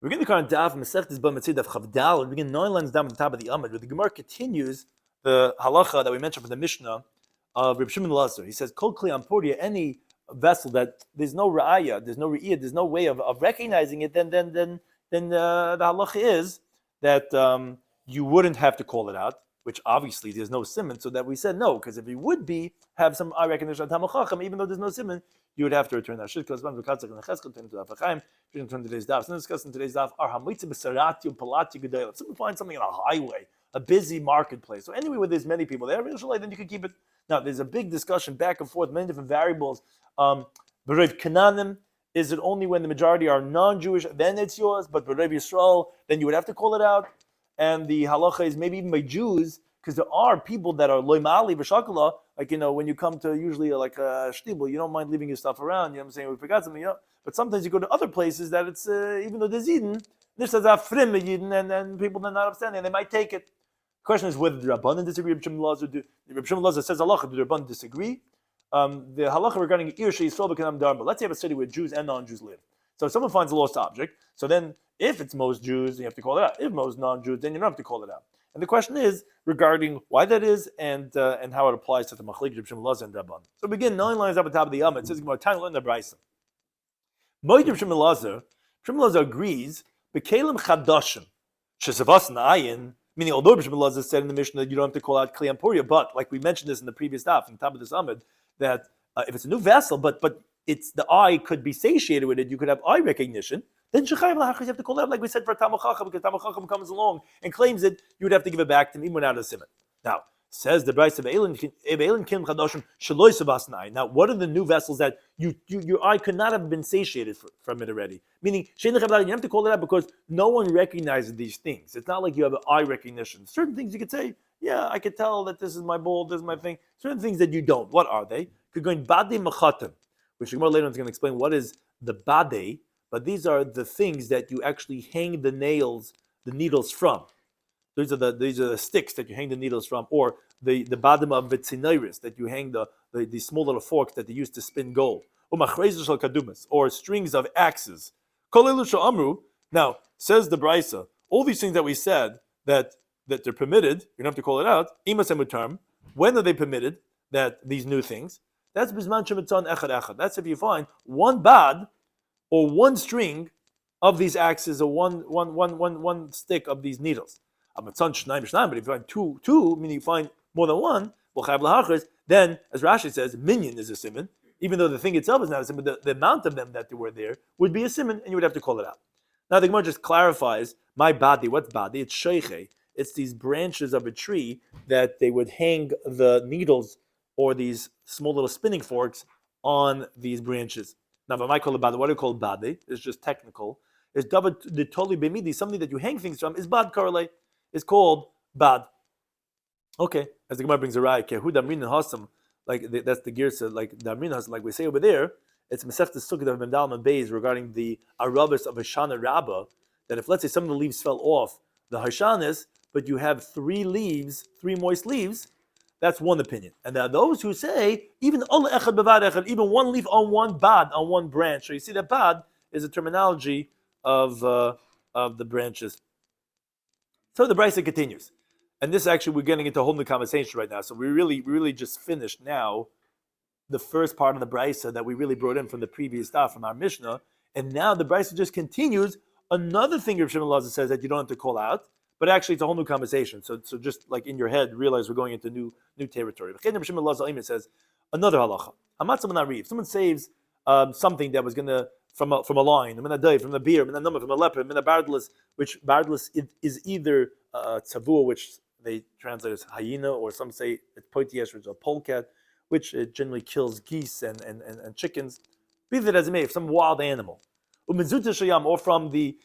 We're going to go on Daf Mesechtes Bava Metzia Daf Chavdal. We begin 9 lines down at the top of the Amud, where the Gemara continues the halacha that we mentioned from the Mishnah of Rabbi Shloimy Schwartzberg. He says, "Kol kli amporia, any vessel that there's no ra'aya, there's no re'iyah, there's no way of recognizing it, then the halacha is that you wouldn't have to call it out, which obviously there's no simon. So that we said no, because if you would have some eye recognition of Talmud Chacham, even though there's no simon, you would have to return that. Should correspond to Katzak and the Cheskel, turn to Daf Chaim, turn to today's Daf. So discussing today's Daf are Hamitza B'Sarati Palati Gedayla. If someone finds something on a highway, a busy marketplace, so anyway where there's many people there, then you can keep it. Now there's a big discussion back and forth, many different variables. B'Rev Kananim, is it only when the majority are non-Jewish, then it's yours, but B'Rev Yisrael, then you would have to call it out. And the halacha is maybe even by Jews, because there are people that are loymali v'shakala, like, when you come to usually like a shtibel, you don't mind leaving your stuff around, what I'm saying, we forgot something, but sometimes you go to other places that it's, even though there's Eden, there's a frim Eden, and people that are not upstanding, they might take it. The question is whether the Rabbanan disagree, Rabbi Shloimy Schwartzberg says halacha, do the Rabbanan disagree? The halacha regarding Ir She'Yisrael B'Kanam Darba, let's say you have a city where Jews and non-Jews live. So if someone finds a lost object, so then if it's most Jews, you have to call it out. If most non-Jews, then you don't have to call it out. And the question is regarding why that is and how it applies to the Machlik, Rabbi Shloimy Schwartzberg, and Rabban. So begin 9 lines up at the top of the Yom. It says, "Time in the Brisa." Moed Rabbi Shloimy Schwartzberg agrees. B'kelim chadashim shesavas na'ayin. Meaning, although Rabbi Shloimy Schwartzberg said in the Mishnah that you don't have to call out Kli Ampuria, but like we mentioned this in the previous daf, on top of this Amud, that if it's a new vessel, but it's the eye could be satiated with it, you could have eye recognition. Then you have to call it out, like we said for Talmud Chacham, because Talmud Chacham comes along and claims it, you would have to give it back to him even without a simon. Now, says the Brisa of Eilin Kim Chadoshim Shaloi Sabasnai. Now, what are the new vessels that your eye could not have been satiated from it already? Meaning, you have to call it out because no one recognizes these things. It's not like you have an eye recognition. Certain things you could say, yeah, I could tell that this is my bowl, this is my thing. Certain things that you don't. What are they? You're going Bade Machatim, which Gemara later on is going to explain what is the Bade. But these are the things that you actually hang the needles from. These are the sticks that you hang the needles from, or the bottom of vitzinairis that you hang the small little forks that they use to spin gold, or strings of axes. Now says the Brisa, all these things that we said that they're permitted, you don't have to call it out. When are they permitted? That these new things. That's bisman shemitzan echad echad. That's if you find one bad or one string of these axes, or one stick of these needles. But if you find two, meaning you find more than one, then, as Rashi says, minyan is a simon, even though the thing itself is not a simon, the amount of them that were there would be a simon, and you would have to call it out. Now the Gemara just clarifies, my badi, what's badi? It's sheiche. It's these branches of a tree that they would hang the needles or these small little spinning forks on these branches. Now, what I call it bad, what I call bade is just technical. Is davar the toli b'midi, something that you hang things from, is bad korele, is called bad. Okay, as the Gemara brings a raya, kehu damrin hasam, like that's the girsa, like damrin hasam, like we say over there. It's Masechta Sukkot of Mendal and Beis regarding the arabis of Hashana Rabbah. That if let's say some of the leaves fell off the Hashanas, but you have 3 moist leaves. That's one opinion. And there are those who say, even one leaf on one bad, on one branch. So you see that bad is a terminology of the branches. So the Brisa continues. And this actually, we're getting into a whole new conversation right now. So we really just finished now the first part of the Brisa that we really brought in from the previous daf, from our Mishnah. And now the Brisa just continues. Another thing Rabbi Shloimy Schwartzberg says that you don't have to call out. But actually, it's a whole new conversation. So just like in your head, realize we're going into new territory. Rabbi Shloimy Schwartzberg says another halacha. If someone saves something that was gonna from a lion, from a bear, from a leopard, from a bardless, which bardless is either tzavua, which they translate as hyena, or some say it's poitiesh, which is a polecat, which it generally kills geese and chickens. Be that as it may, some wild animal, or from the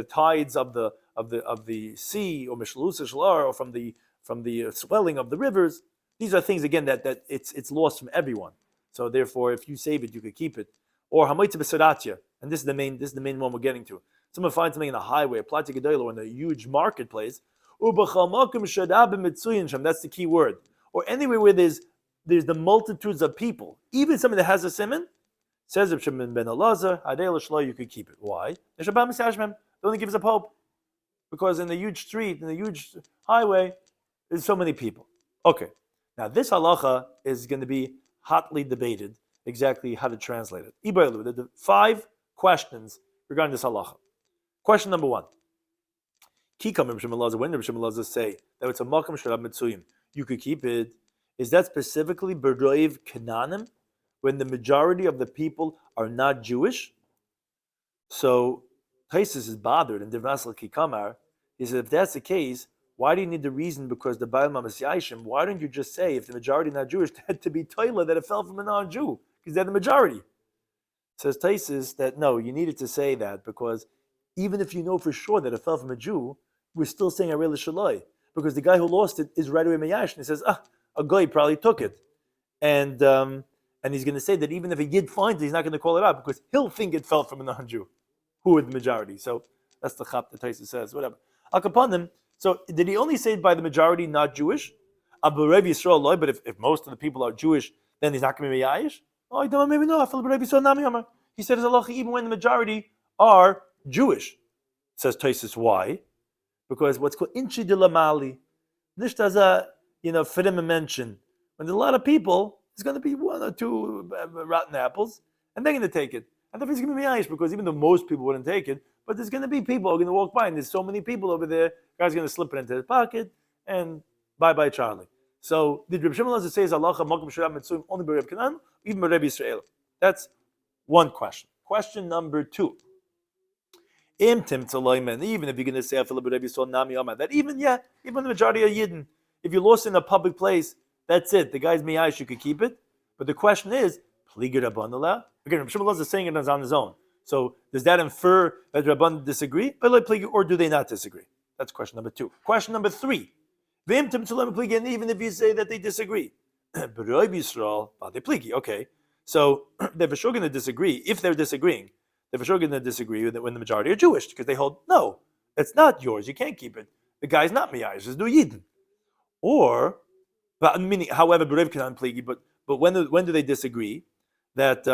tides of the sea, or mishlus or from the swelling of the rivers. These are things again that it's lost from everyone. So therefore, if you save it, you could keep it. Or hamaytza b'saratia, and this is the main one we're getting to. Someone finds something in a highway, a plati gedayla, or in a huge marketplace. That's the key word. Or anywhere where there's the multitudes of people, even something that has a simon, Says Reb Shimon ben Elazar, Hadei l'shlo, you could keep it. Why? It only gives a pope. Because in the huge street, in the huge highway, there's so many people. Okay. Now this halacha is going to be hotly debated, exactly how to translate it. Ibailu, the 5 questions regarding this halacha. Question number 1. Kikam Reb Shimon Elazar, when Reb Shimon Elazar say that it's a makam sharab mitzuyim, you could keep it, is that specifically Berdoiv Kananim, when the majority of the people are not Jewish? So Taisus is bothered, and Devasal Kikamar, he said, if that's the case, why do you need the reason? Because the Baal Mamasiyashim, why don't you just say, if the majority not Jewish, to be Toila, that it fell from a non-Jew? Because they're the majority. Says Taisus that no, you needed to say that, because even if you know for sure that it fell from a Jew, we're still saying Arei L'Shaloi, because the guy who lost it is right away Mayash, and he says, a guy probably took it. And he's going to say that even if he did find it, he's not going to call it out, because he'll think it fell from a non-Jew, who are the majority. So that's the chap that Taisus says, whatever. Akapanim, so did he only say it by the majority, not Jewish? Abu Rabbi Yisrael loy, but if most of the people are Jewish, then he's not going to be Yayish? Oh, I don't maybe no. I feel Rabbi Yisrael Nami Amar. He said, "Allah, even when the majority are Jewish." Says Taisus, why? Because what's called inchi de la mali, nishtaza, for them to mention. When there's a lot of people, there's going to be 1 or 2 rotten apples, and they're going to take it. And therefore, it's going to be Yayish, because even though most people wouldn't take it, but there's going to be people who are going to walk by, and there's so many people over there, guy's going to slip it into his pocket, and bye-bye Charlie. So, did Reb Shimon Elazar say, Allah, Makom Sharab Mitzuyim, only by Reb Kanan, even by Rabbi Yisrael? That's one question. Question number 2. Im Tim Tzaloyman, even if you're going to say, that even the majority are Yidden, if you lost in a public place, that's it. The guy's miyash, you could keep it. But the question is, Pliga Rabbanala? Again, Reb Shimon Elazar is saying it on his own. So does that infer that Rabban disagree? Or do they not disagree? That's question number 2. Question number 3. And even if you say that they disagree. Okay. So they're for sure going to disagree. If they're disagreeing, they're for sure going to disagree when the majority are Jewish, because they hold, no, it's not yours. You can't keep it. The guy's not miyash. It's no Yidden. Or, meaning, however, but when do they disagree? That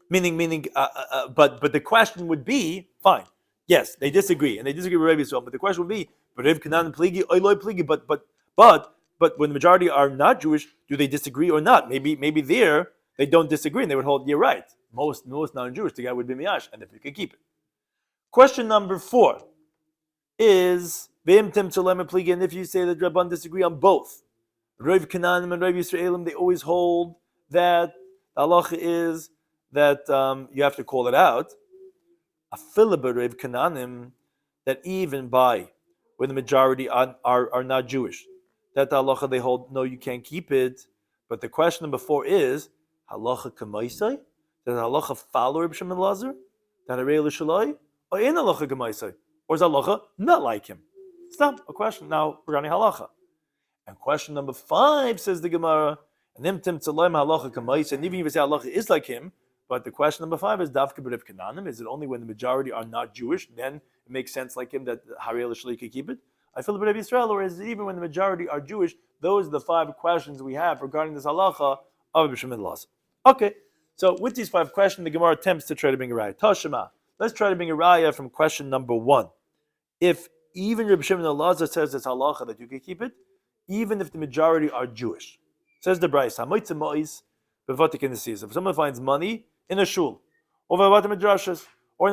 but the question would be, fine, yes, they disagree, and they disagree with Rabbi Yisrael, but the question would be, but when the majority are not Jewish, do they disagree or not? Maybe there they don't disagree, and they would hold, you're right, most non-Jewish, the guy would be miyash, and if you could keep it. Question number 4 is, and if you say that Rabban disagree on both, Rav Kananim and Rav Yisraelim, they always hold that the halacha is that you have to call it out. A filibur Rav Kananim, that even by when the majority are not Jewish, that the halacha they hold, no, you can't keep it. But the question number 4 is, halacha kamaisai? Does halacha follow Reb Shimon Elazar? That Arei L'Shaloi? Or in halacha kamaisai? Or is halacha not like him? Stop. A question now regarding halacha. And question number 5 says the Gemara, and even if you say halacha is like him, but the question number 5 is Dafka B'Rev Kananim. Is it only when the majority are not Jewish, then it makes sense like him that Harei L'Shaloi could keep it? I feel B'Rev Yisrael, or is it even when the majority are Jewish? Those are the 5 questions we have regarding this halacha of Reb Shimon Elazar. Okay, so with these 5 questions, the Gemara attempts to try to bring a raya. Tashema. Let's try to bring a raya from question number 1. If even Reb Shimon Elazar says it's halacha that you can keep it, even if the majority are Jewish. Says the Bryce, if someone finds money in a shul, or in the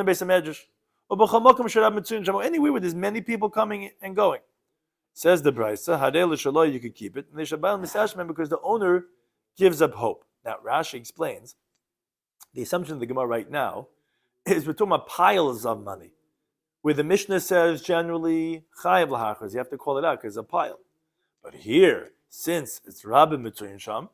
base of medrash, or anywhere where there's many people coming and going. Says the Bryce, you could keep it, because the owner gives up hope. Now Rashi explains, the assumption of the Gemara right now is we're talking about piles of money, where the Mishnah says generally, chayav lahachas, you have to call it out because it's a pile. But here, since it's Rabbi Mitzuyim Sham,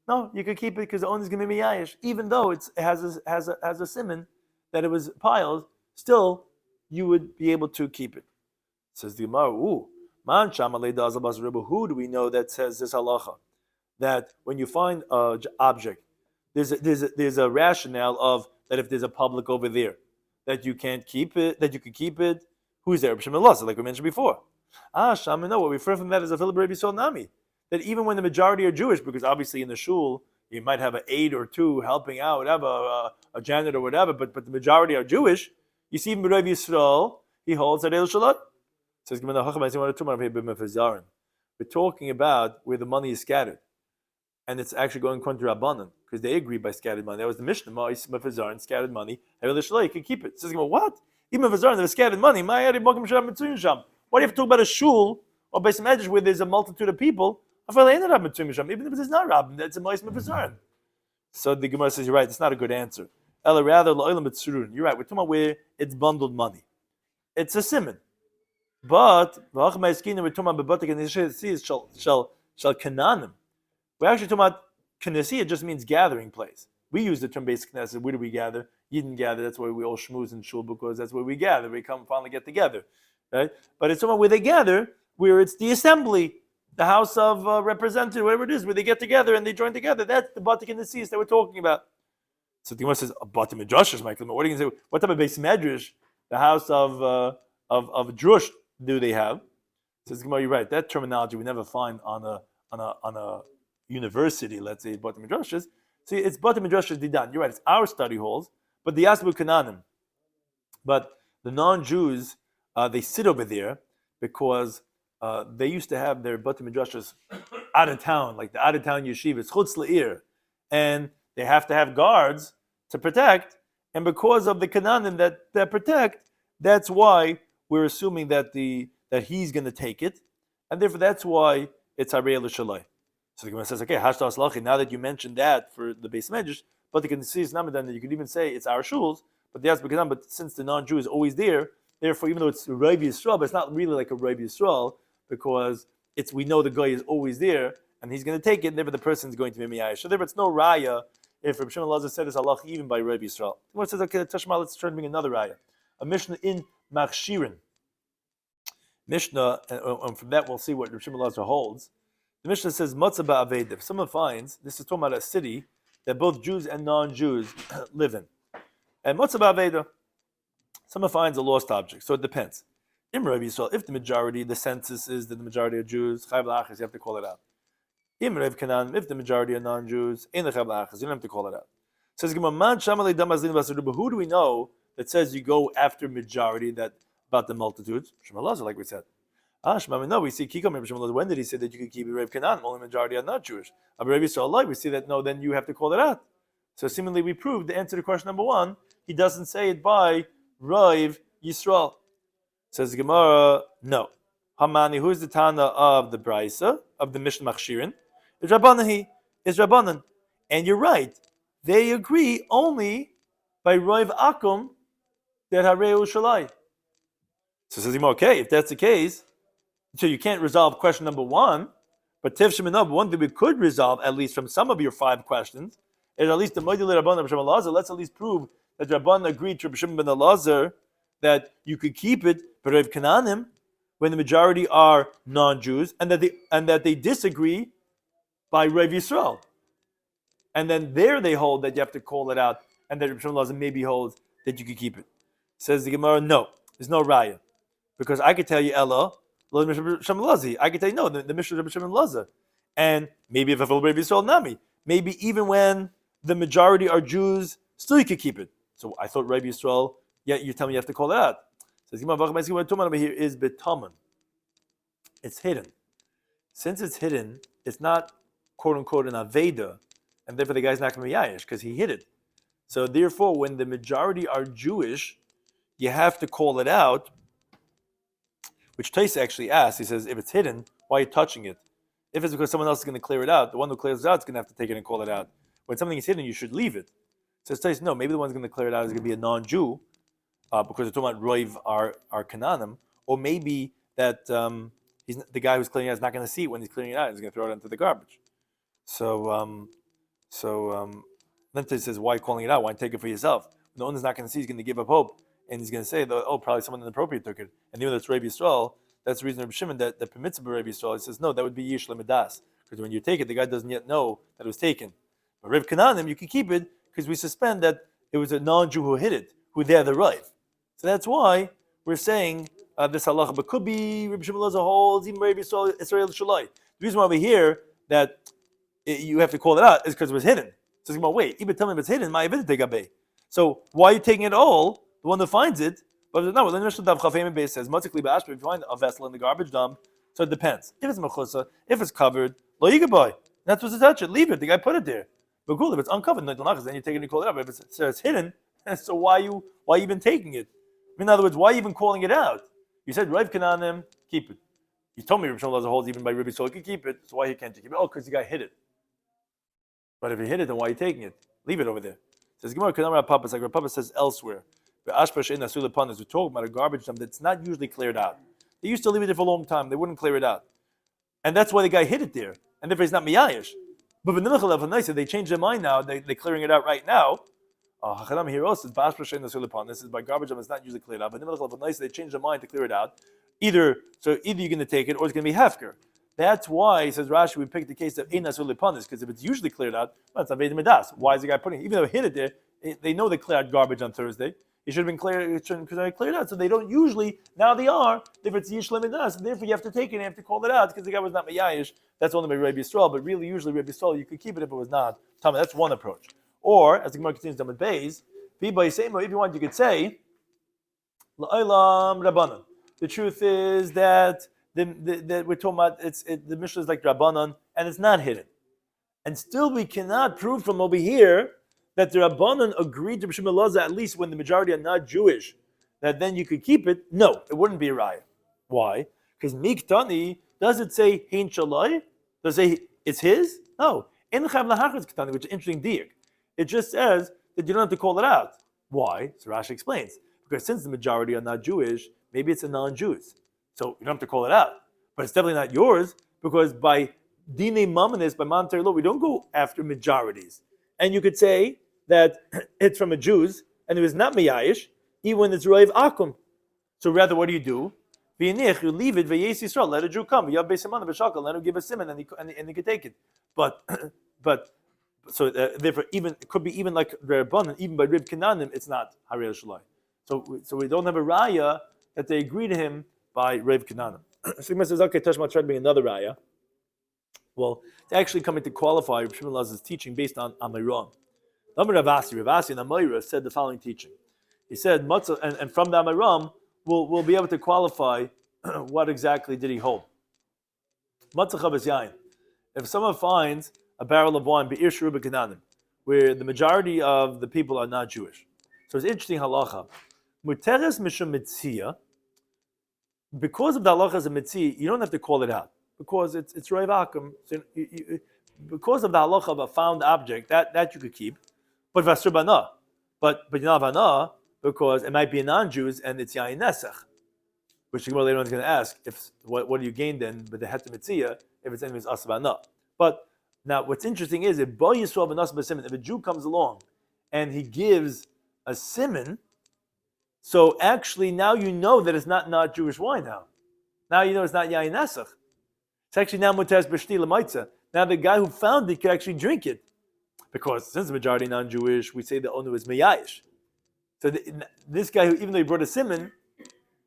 no, you could keep it because the owner's going to be miyayish, even though it has a siman that it was piles. Still, you would be able to keep it. Says the Gemara, man shamalei da'azabas ribu. Who do we know that says this halacha? That when you find an object, there's a rationale of that if there's a public over there, that you can't keep it, that you could keep it. Who's there? Rabbi Shimon Elazar, like we mentioned before. Shama, no, what we refer from that is a filibur Rabbi Yisrael Nami. That even when the majority are Jewish, because obviously in the shul, You might have an 8 or 2 helping out, whatever, a janitor or whatever, but the majority are Jewish. You see, even Rabbi Yisrael, he holds that El Shalat. Says, we're talking about where the money is scattered. And it's actually going contra Rabbanan, because they agree by scattered money. That was the Mishnah, scattered money. You can keep it. Says, what? Even if there was scattered money, why do you have to talk about a shul or Beis Medrash where there's a multitude of people? Even if there's not Rabbin, it's a Ma'is Mefazarin. So the Gemara says, you're right, it's not a good answer. Ela rather, you're right, we're talking about where it's bundled money. It's a simon. But we're talking about kananim. We're actually talking about Knesset just means gathering place. We use the term basic Knesset. Where do we gather? Yidden gather. That's why we all shmooze in shul, because that's where we gather. We come finally get together, right? But it's talking about where they gather, where it's the assembly, the house of representatives, whatever it is, where they get together and they join together. That's the Batik Knesset that we're talking about. So the Gemara says, Batik Midrash, Michael. What are you going to say? What type of base Medrash, the house of Drush, do they have? Says the Gemara, you're right. That terminology we never find on a university, let's say, Batim Midrashas. See, it's Batim Midrashas Didan. You're right, it's our study halls, but the Yasbu Kananim. But the non-Jews, they sit over there because they used to have their Batim Midrashas out of town, like the out of town yeshivas, Chutz La'ir. And they have to have guards to protect. And because of the Kananim that protect, that's why we're assuming that he's going to take it. And therefore, that's why it's Harei L'Shalai. So the Gemara says, okay, Hashtas Lachi, now that you mentioned that for the base Medrash, but the Knesset is Namadan, that you could even say it's our shuls, but since the non-Jew is always there, therefore, even though it's Rabbi Yisrael, but it's not really like a Rabbi Yisrael, because we know the guy is always there, and he's going to take it, and therefore the person is going to be Miyayish. So therefore, it's no raya if Rabbi Shimon Lazar said it's Allah even by Rabbi Yisrael. The Gemara says, okay, Tashma, let's try to bring another raya. A Mishnah in Machshirin. Mishnah, and from that we'll see what Rabbi Shimon Lazar holds. The Mishnah says, Matzah ba'aved. If someone finds, this is talking about a city that both Jews and non-Jews live in. And Matzah ba'aved, someone finds a lost object. So it depends. In Rabbi Yisrael, if the majority, the census is that the majority are Jews, chayv la'achas, you have to call it out. In Rav Kanan, if the majority are non-Jews, in the chayv la'achas, you don't have to call it out. Says, who do we know that says you go after majority, that about the multitudes? Shema Lazar, like we said. No, we see Kikam. When did he say that you could keep Rav Kanan? Only majority are not Jewish. But Rav Yisrael, we see that no, then you have to call it out. So seemingly we proved the answer to question number 1. He doesn't say it by Rav Yisrael. Says the Gemara, no. Hamani, who is the Tana of the Braisa, of the Mishnah Machshirin? Is Rabbanan. Is Rabbanan. And you're right. They agree only by Rav Akum that Harei Shalai. So says the Gemara, okay, if that's the case, so you can't resolve question number 1, but Tiv Sheminah, one thing we could resolve, at least from some of your 5 questions, is at least the Moedil Rabban of Rabbi Lazar. Let's at least prove that Rabban agreed to Rabbi Shimon ben Elazar that you could keep it, but Rav Kananim, when the majority are non-Jews, and that they disagree by Rav Yisrael. And then there they hold that you have to call it out, and that Rabbi Shimon ben Elazar maybe holds that you could keep it. Says the Gemara, no, there's no raya. Because I could tell you, Ella, I can tell you, no, the Mishnah of Rabbi Shimon Lazar. And maybe if I follow Rabbi Yisrael Nami, maybe even when the majority are Jews, still you could keep it. So I thought Rabbi Yisrael, yeah, you tell me you have to call it out. So what I'm talking about here is betaman. It's hidden. Since it's hidden, it's not quote unquote an Aveda, and therefore the guy's not going to be Yayish because he hid it. So therefore, when the majority are Jewish, you have to call it out. Which Taisa actually asks, he says, if it's hidden, why are you touching it? If it's because someone else is going to clear it out, the one who clears it out is going to have to take it and call it out. When something is hidden, you should leave it. Says Taisa, no, maybe the one who's going to clear it out is going to be a non-Jew, because they're talking about Roiv are Kananim, or maybe that the guy who's clearing it out is not going to see it when he's clearing it out, he's going to throw it into the garbage. So then Taisa says, why calling it out? Why take it for yourself? When the owner's not going to see, he's going to give up hope. And he's going to say, probably someone inappropriate took it. And even though it's Rabbi Yisrael, that's the reason Rabbi Shimon that permits it by Rabbi Yisrael. He says, no, that would be Yish Lemidas. Because when you take it, the guy doesn't yet know that it was taken. But Rav Kananim, you can keep it because we suspend that it was a non-Jew who hid it, who they're the Rav. So that's why we're saying this halacha. But could be Rabbi Shimon Lazar holds, even Rabbi Yisrael Shalai. The reason why we hear that you have to call it out is because it was hidden. So wait, even tell me if it's hidden, my evidence gabe. So why are you taking it all? The one that finds it, but no. The Mishnah Daf Chafayim base says, "Matzikli ba'ashper." If you find a vessel in the garbage dump, so it depends. If it's mechusa, if it's covered, lo yigaboy. Not supposed to touch it. Leave it. The guy put it there. But cool, if it's uncovered, then you take it and you call it out. But if it's hidden, so why you even taking it? In other words, why are you even calling it out? You said Rav Kananim, keep it. You told me Rabbi Shloimy holds even by Rabbi so he can keep it. So why he can't keep it? Oh, because the guy hid it. But if he hid it, then why are you taking it? Leave it over there. It says Gemara Kanam Papa. Like Papa says elsewhere. We're talking about a garbage dump that's not usually cleared out. They used to leave it there for a long time. They wouldn't clear it out, and that's why the guy hid it there. And therefore, it's not miyayish. But they changed their mind now. They're clearing it out right now. Hachadam here also this is by garbage dump. It's not usually cleared out. But they changed their mind to clear it out. Either you're going to take it or it's going to be hefker. That's why, says Rashi, we picked the case of Ein Asur Lipanis, because if it's usually cleared out, well, it's Aved Midas. Why is the guy putting it? Even though he hid it there, they know they cleared out garbage on Thursday. It should have been cleared out. So they don't usually, now they are, if it's Yishlim Midas, therefore you have to take it and you have to call it out because the guy was not Mayayish. That's only by Rabbi Yisrael, but really, usually Rabbi Yisrael, you could keep it if it was not. That's one approach. Or, as the Gemara continues down with Beis, if you want, you could say, La'olam Rabbanan. The truth is that we're talking about the Mishnah is like Rabbanan and it's not hidden. And still we cannot prove from over here that the Rabbanan agreed to B'Shem Elazar at least when the majority are not Jewish, that then you could keep it. No, it wouldn't be a raya. Why? Because Miktani, does it say Hein Shalai? Does it say it's his? No. In Chav Lahachritz Ktani, which is interesting diak. It just says that you don't have to call it out. Why? So Rashi explains. Because since the majority are not Jewish, maybe it's a non-Jews. So you don't have to call it out. But it's definitely not yours, because by Dine Mamanis, by monetary law, we don't go after majorities. And you could say that it's from a Jews, and it was not Miyayish, even when it's Roiv Akum. So rather, what do? You leave it, Yisrael, let a Jew come, let him give a simon, and he could take it. But so therefore, even it could be even like Rabbanan, even by Rib Kananim, it's not Harei Shalai. So we don't have a raya that they agree to him by Rav Kananim. So he says, okay, Tashma tried to bring another raya. Well, it's actually coming to qualify Rabbi Shimon Lazar's teaching based on Amiram. Ravasi and Amayra said the following teaching. He said, and from the Amiram, we'll be able to qualify what exactly did he hold. If someone finds a barrel of wine, Be'ir Shuru B'Kananim, where the majority of the people are not Jewish. So it's interesting halacha. Muteres mishum Metzia, because of the halacha as a Metzia, you don't have to call it out. Because it's Roiv Akum. So because of the halacha of a found object, that you could keep. But Vasur Bana. But you're not Bana, because it might be a non-Jews and it's Yain Nesach. Which the Gemara later on is going to ask, what do you gain then with the Het Metzia if it's anyways Asabana? But now what's interesting is if a Jew comes along and he gives a simon, so actually now you know that it's not Jewish wine now. Now you know it's not Yain Nesach. It's actually now Mutez B'Shti L'Maitza. Now the guy who found it could actually drink it. Because since the majority non-Jewish, we say the owner is Miyayish. So this guy, even though he brought a simon,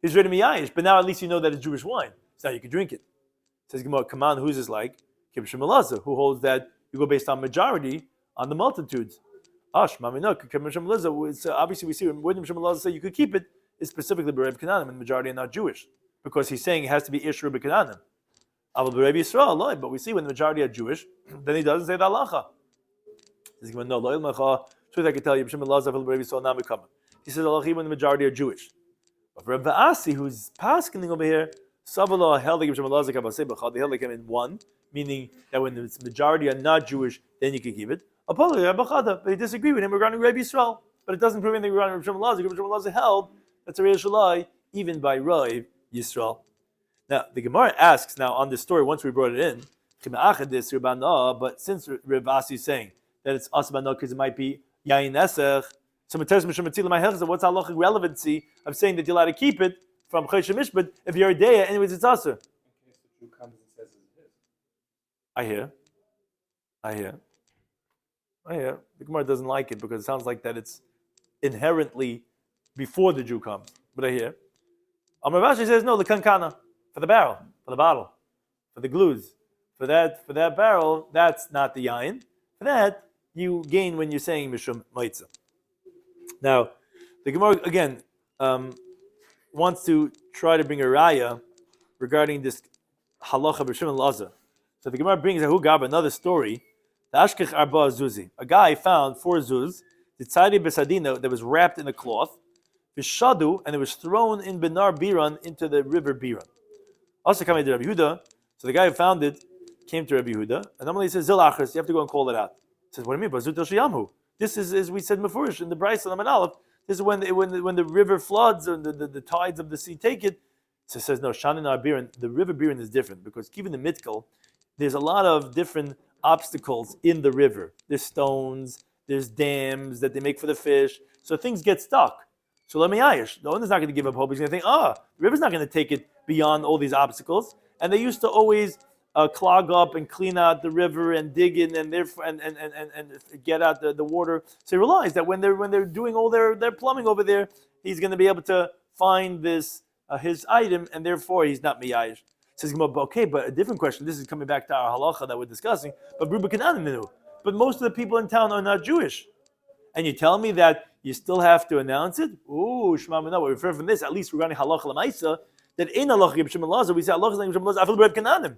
he's ready Miyayish. But now at least you know that it's Jewish wine. So now you can drink it. Says Gemara, come on, who's this like? Kibbush Melazah, who holds that you go based on majority, on the multitudes. So obviously we see when Rabbi Shloimy Schwartzberg say you could keep it, is specifically B'Rev Kananim, and the majority are not Jewish. Because he's saying it has to be Ish Rabbi Kananim. But we see when the majority are Jewish, then he doesn't say the halacha. He says, no, truth I can tell you, he says halacha when the majority are Jewish. But for Rabbi Asi, who's paskening over here, Savala held like him in one, meaning that when the majority are not Jewish, then you can keep it. But he disagreed with him regarding Rabbi Yisrael. But it doesn't prove anything regarding Rabbi Shimon Lazar. Rabbi Shimon Lazar held that's a Rei Shalai, even by Rabbi Yisrael. Now, the Gemara asks now on this story, once we brought it in, but since Rav Asi is saying that it's Asbana because it might be Yain Nesach, so what's the halachic relevancy of saying that you're allowed to keep it from Choshe Mishpat if you're a Deya, anyways it's Aser? In case the Jew comes and says it's his. I hear. The Gemara doesn't like it because it sounds like that it's inherently before the Jew comes. But I hear. Rav Ashi says no, the kankana, for the barrel, for the bottle, for the glues, for that barrel, that's not the yain. For that, you gain when you're saying mishum maitza. Now, the Gemara again wants to try to bring a raya regarding this halacha b'shimon laza. So the Gemara brings a hugab, another story. The ashkech arba zuzi. A guy found 4 zuz, the tzadi besadina, that was wrapped in a cloth, v'shadu, and it was thrown in benar biran, into the river Biran. Also coming to Rabbi Yehuda. So the guy who found it came to Rabbi Yehuda, and normally he says zil achras, you have to go and call it out. He says, what do you mean? Bazut el sheyamhu. This is, as we said mefurish in the Brayso Lamed Aleph, this is when the river floods and the tides of the sea take it. So it says, no, Shanin Biran, the river Biran is different, because given the Mitkel, there's a lot of different obstacles in the river. There's stones, there's dams that they make for the fish, so things get stuck. So let me ayish. The owner's not going to give up hope. He's going to think, the river's not going to take it beyond all these obstacles. And they used to always clog up and clean out the river and dig in and get out the water. So he realized that when they're doing all their plumbing over there, he's going to be able to find this his item, and therefore he's not miyayish. Says, okay, but a different question. This is coming back to our halacha that we're discussing. But most of the people in town are not Jewish, and you tell me that you still have to announce it? Ooh, shema mina. We refer from this, at least regarding halacha lemaisa, that in halacha b'shimon laza we say halacha b'shimon laza afil b'rev kananim.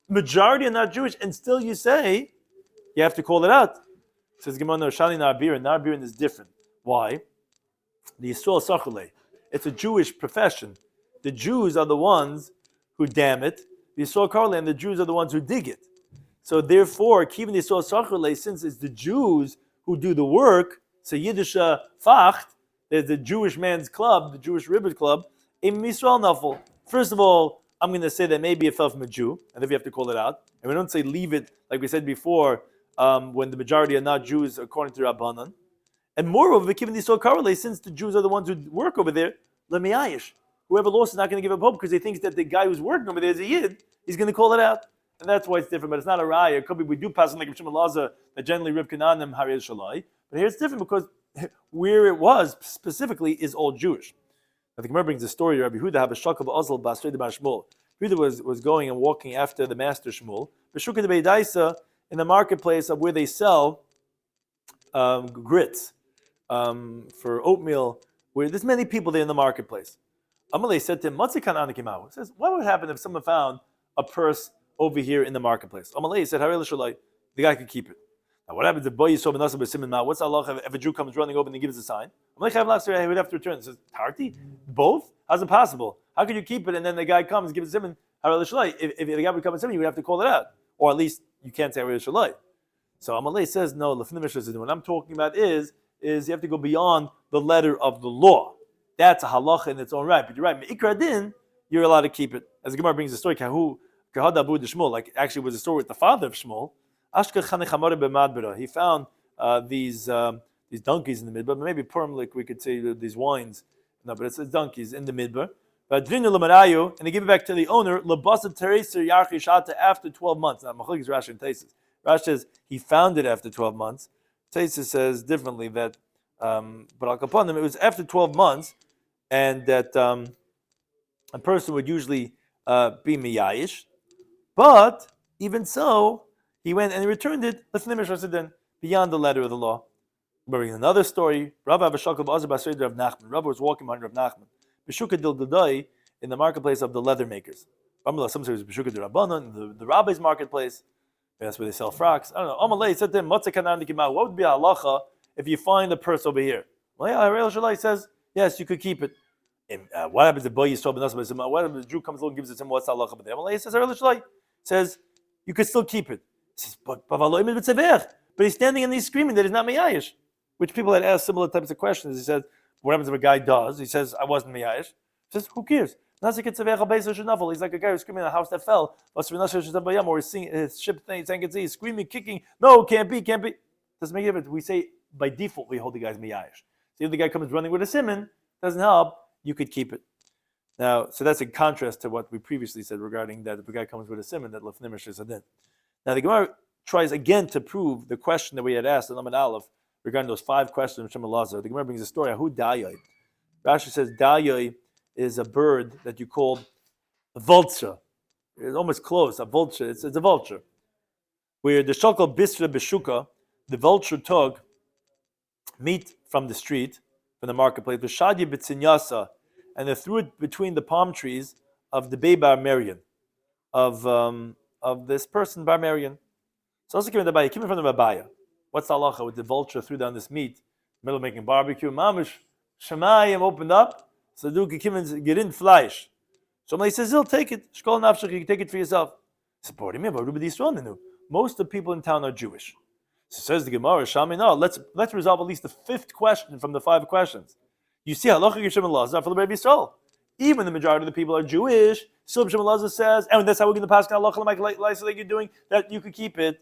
Majority are not Jewish, and still you say you have to call it out. Says Gemara, no, shani narbirin is different. Why? The Yisrael Sachule. It's a Jewish profession. The Jews are the ones who dam it. The Yisrael Karle, and the Jews are the ones who dig it. So therefore, Kivin Yisrael Sachule, since it's the Jews who do the work, so Yiddish Facht, there's the Jewish man's club, the Jewish Ribbers Club, in Yisrael Nafel. First of all, I'm going to say that maybe it fell from a Jew, and then we have to call it out. And we don't say leave it, like we said before, when the majority are not Jews, according to Rabbanan. And moreover, given Yisrael Karle, since the Jews are the ones who work over there, Lemiayish. Whoever lost is not going to give up hope because he thinks that the guy who's working over there is a Yid. He's going to call it out. And that's why it's different. But it's not a raya. It could be we do pass on like Shimon Laza that generally Rib Kananim Hariyah Shalai. But here it's different because where it was specifically is all Jewish. I think Gemara brings the story of Rabbi Yehuda have a shakav azal basrei bar Shmuel. Yehuda was going and walking after the master Shmuel. B'shukah de Beidaisa, in the marketplace of where they sell grits for oatmeal, where there's many people there in the marketplace. Amalei said to him, Matzikan Anakimahu. He says, what would happen if someone found a purse over here in the marketplace? Amalei said, Harei l'shalai, the guy could keep it. Now what happens if Boy Yisrael b'nasa b'simin ma? What's Allah if a Jew comes running over and he gives a sign? Amalei chayav l'achzir, he would have to return. He says, Tarti? Both? How's it possible? How could you keep it and then the guy comes and gives a simon? Harei l'shalai. If the guy would come a simon, you would have to call it out. Or at least you can't say Harei l'shalai. So Amalei says, no, what I'm talking about is you have to go beyond the letter of the law. That's a halacha in its own right. But you're right, me'ikra din, you're allowed to keep it. As the Gemara brings the story, kahadabu de Shmuel, like actually was a story with the father of Shmuel. He found these donkeys in the midbar, maybe Purim, like we could say these wines. No, but it's donkeys in the midbar. And they give it back to the owner, after 12 months. Now, Machalik is Rashi and Taisus. Rashi says he found it after 12 months. Taisus says differently that, but al kapanim, it was after 12 months, and that a person would usually be miyayish. But even so, he went and he returned it beyond the letter of the law. Bringing another story, Rabbi was walking behind Rav Nachman, B'shuka dil Dudai, in the marketplace of the leather makers. Some say it was B'shuka dil Rabbanon, the rabbi's marketplace. That's where they sell frocks. I don't know. Amalei said to him, what would be a halacha if you find a purse over here? He says, yes, you could keep it. What happens if Boy Yisrael b'nasa? What happens if the Jew comes along and gives it to him? What's the halacha over there? Amalei says, you could still keep it. He says, but he's standing and he's screaming that he's not miyayish. Which people had asked similar types of questions. He said, what happens if a guy does? He says, I wasn't miyayish. He says, who cares? He's like a guy who's screaming at a house that fell, or he's seeing his ship he's screaming, kicking, no, can't be. Doesn't make a difference. We say, by default, we hold the guy's miyayish. So if the guy comes running with a simon, doesn't help, you could keep it. Now, so that's in contrast to what we previously said regarding that if a guy comes with a simon, that lefnimish is adin. Now, the Gemara tries again to prove the question that we had asked in Lamed Aleph regarding those 5 questions of Shema Lazar. The Gemara brings a story, Ahu Dayai. Rashi says, Dayai is a bird that you call a vulture. It's almost close. A vulture. It's a vulture. Where the shokal bisra beshuka, the vulture took meat from the street, from the marketplace, v'shadya b'tzinyasa, and they threw it between the palm trees of the Bey Bar Merian, of this person Bar Merian. So also came from the Rabbiya. What's the halacha with the vulture threw down this meat, middle of making barbecue? Mamish Shemayim opened up, so the duke came and get in flesh. Somebody says, "He'll take it. Shkol nafshach, you can take it for yourself." Supporting me, but most of the people in town are Jewish. So says the Gemara, Shami, no, let's resolve at least the fifth question from the 5 questions. You see, halacha Yishem Elazar for the Rebbe Yisrael. Even the majority of the people are Jewish. Still, Yishem Elazar says, and that's how we're going to pass halacha like you're doing, that you could keep it.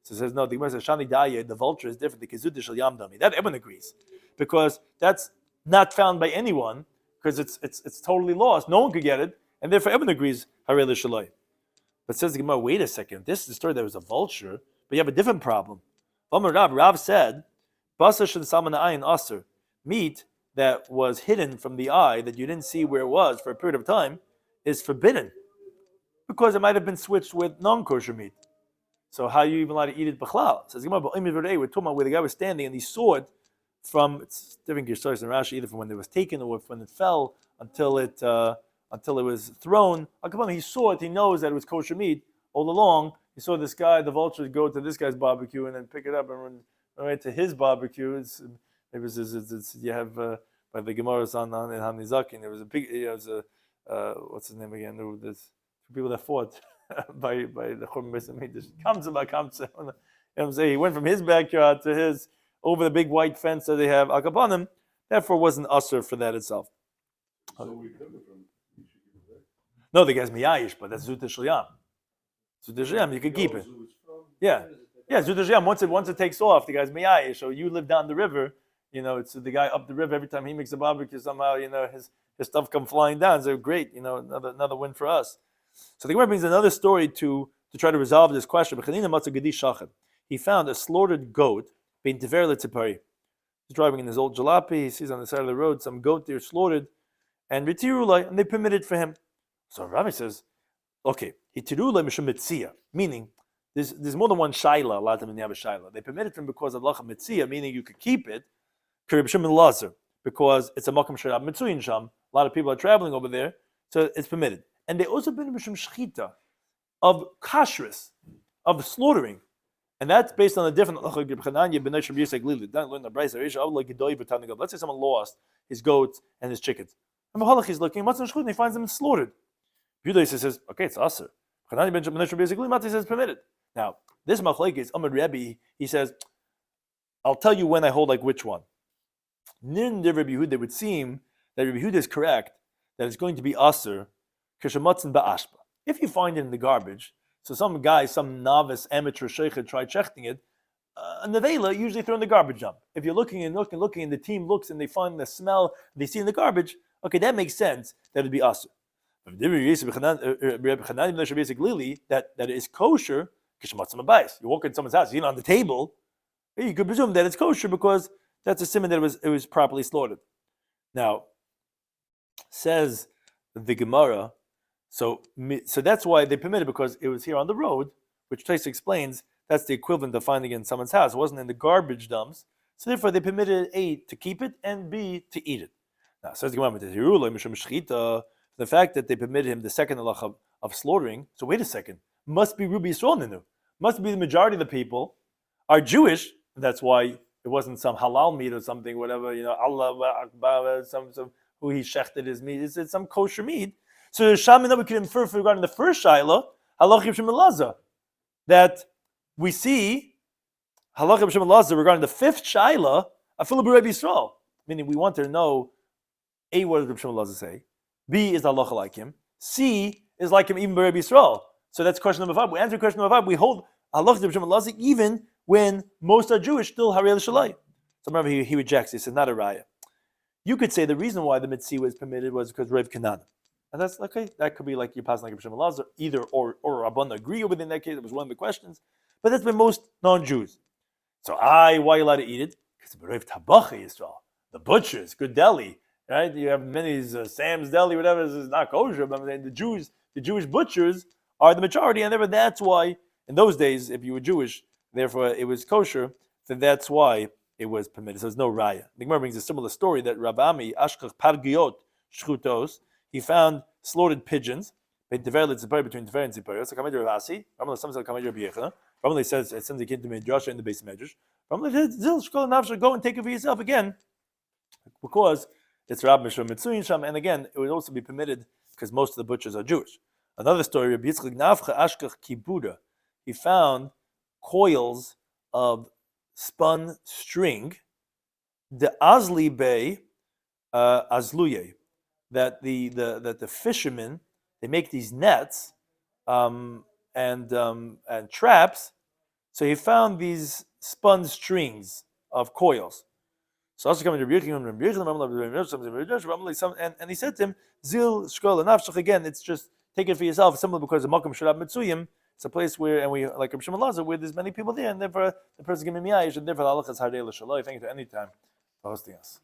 So it says, no, the Gemara says, Shani Daya, the vulture is different. The Kizud Shal Yam Dami. That everyone agrees. Because that's not found by anyone, because it's totally lost. No one could get it, and therefore everyone agrees, Harei L'Shalai. But says the Gemara, wait a second, this is the story that was a vulture, but you have a different problem. Rav said, Basa Shel Salman Ayin Aser, meat that was hidden from the eye, that you didn't see where it was for a period of time, is forbidden. Because it might have been switched with non-kosher meat. So how are you even allowed to eat it b'chlal? Says Gemara, we're talking about where the guy was standing and he saw it from, it's different stories in Rashi, either from when it was taken or when it fell until it was thrown. He saw it, he knows that it was kosher meat all along. He saw this guy, the vultures, go to this guy's barbecue and then pick it up and run right to his barbecue. You have by the Gemara's on Hanizakin. There was a big, what's his name again? There's people that fought by the Churban Beis Hamikdash. Kamsa. He went from his backyard to his over the big white fence that they have Akabanim. Therefore, wasn't usher for that itself. So we no, the guy's miyayish, but that's Zut Shel Yam. Zut Shel Yam, you can keep it. Yeah, Zut Shel Yam. Once it takes off, the guy's miyayish. So you live down the river, it's the guy up the river. Every time he makes a barbecue, somehow his stuff come flying down. So great, another win for us. So the Gemara brings another story to try to resolve this question. He found a slaughtered goat being tiver letzipari. He's driving in his old jalopy. He sees on the side of the road some goat there slaughtered, and ritirulai, and they permitted for him. So Rabbi says, okay, hitirulai mishum Metzia, meaning there's more than one shaila. A lot of them have a shaila. They permitted him because of lacha Metzia, meaning you could keep it. Because it's a makom sharab mitzuyin sham. A lot of people are traveling over there, so it's permitted. And they also been mishum shchita, of kashrus, of slaughtering. And that's based on a different. Let's say someone lost his goats and his chickens. And Mahalach is looking, and he finds them slaughtered. Yudai says, okay, it's aser. Says permitted. Now, this machlek is Amar Rebbe. He says, I'll tell you when I hold like which one. Nin de Rabbi Yehuda, would seem that Rabbi Yehuda is correct that it's going to be aser kishamatzin ba'ashba. If you find it in the garbage, so some guy, some novice amateur sheikh tried checking it, a nevela usually throw in the garbage dump. If you're looking and the team looks and they find the smell they see in the garbage, okay, that makes sense that it'd be aser. That it is kosher. You walk in someone's house, you on the table, you could presume that it's kosher because that's a simon that it was properly slaughtered. Now, says the Gemara, so that's why they permitted, because it was here on the road, which Taisa explains that's the equivalent of finding it in someone's house. It wasn't in the garbage dumps, so therefore they permitted A, to keep it, and B, to eat it. Now, says the Gemara, the fact that they permitted him the second halacha of slaughtering, so wait a second, must be Rubi Yisrael Ninu. Must be the majority of the people are Jewish. That's why it wasn't some halal meat or something, whatever, Allah Akbar, some who he shechted his meat. It's some kosher meat. So Shamin, we can infer regarding the first Shaila, halach Yibshem Elazar, that we see halach Yibshem Elazar regarding the fifth Shaila, afilu b'Rebbe Yisrael. Meaning we want to know, A, what does Yibshem Elazar say? B, is halacha like him? C, is like him even b'Rebbe Yisrael. So that's question number 5. We answer question number 5. We hold halacha Yibshem Elazar even when most are Jewish, still Harei L'Shalai. So remember, he rejects. He says, not a raya. You could say the reason why the Mitzi was permitted was because Rav Kanan. And that's okay. That could be like you pass like Yibshem Elazar, either or Rabban agree within that case. It was one of the questions. But that's been most non-Jews. So why are you allowed to eat it? Because Rav Tabachi Yisrael, the butchers, good deli, right? You have many Sam's Deli, whatever. This is not kosher. But the Jewish butchers are the majority, and therefore that's why in those days, if you were Jewish, therefore it was kosher, then that's why it was permitted. So there's no raya. The Gemara brings a similar story that Rav Ami Ashkach Pargiot Shchutos, he found slaughtered pigeons between Tver and Tzipor. So Kamei Rav Asi, Ramah some said Kamei Rav Yecha. Ramah says it sends a kid to Midrash in the base of Medrash. Ramah says Zil Shkol Nafsha, go and take it for yourself again, because it's Rab Mishra Mitzuyin Sham, and again it would also be permitted because most of the butchers are Jewish. Another story, Rabbi Yitzchak Nafcha Ashkach Kibuda, he found coils of spun string, the Azli Bay Azluye, that the fishermen, they make these nets and traps. So he found these spun strings of coils. So also coming to and he said to him, Zil Shkol Nafshach, again, it's just take it for yourself. It's similar because the Makom Sharab Mitzuyim, it's a place where, and we like Rabbi Shimon Lazar, where there's many people there, and therefore the person can be miyayish, and therefore the halach is Harei L'Shaloi. Thank you to any time for hosting us.